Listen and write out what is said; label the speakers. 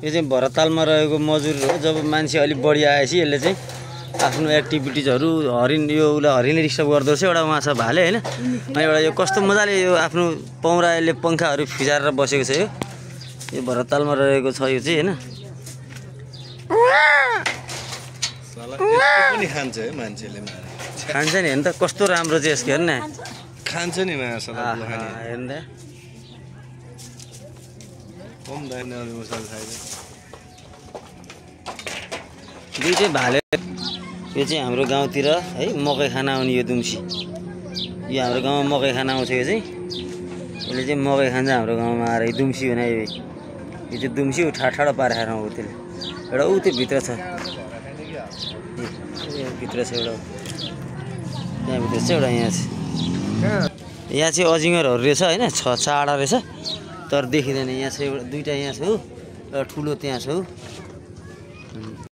Speaker 1: यो चाहिँ भरतालमा रहेको मजुर हो। जब मान्छे अलिक बढी आएपछि यसले चाहिँ आफ्नो एक्टिभिटिजहरू हरिण यो उसलाई हरिणले डिस्टर्ब गर्दो रहेछ। एउटा उहाँ छ भाले होइन, अनि एउटा यो कस्तो मजाले यो आफ्नो पौराले पङ्खाहरू फिजारेर बसेको छ। यो भरतालमा रहेको छ यो चाहिँ होइन।
Speaker 2: खान्छ है मान्छेले,
Speaker 1: खान्छ नि हेर्नु त कस्तो राम्रो चाहिँ यसको हेर्नु न,
Speaker 2: खान्छ नि
Speaker 1: हेर्नु त। दुई चाहिँ भाले। यो चाहिँ हाम्रो गाउँतिर है मकै खान आउने यो दुम्सी। यो हाम्रो गाउँमा मकै खान आउँछ। यो चाहिँ यसले चाहिँ मकै खान्छ हाम्रो गाउँमा आएर। यो दुम्सी भने यो चाहिँ दुम्सी ठाडो पारेर खाएर हो त्यसले। एउटा ऊ त्यो भित्र छ, भित्र छ एउटा, त्यहाँ भित्र छ एउटा। यहाँ चाहिँ अजिङ्गरहरू रहेछ होइन, चाडा रहेछ तर देखिँदैन। यहाँ छ एउटा दुईवटा यहाँ छ हो, एउटा ठुलो त्यहाँ छ हो।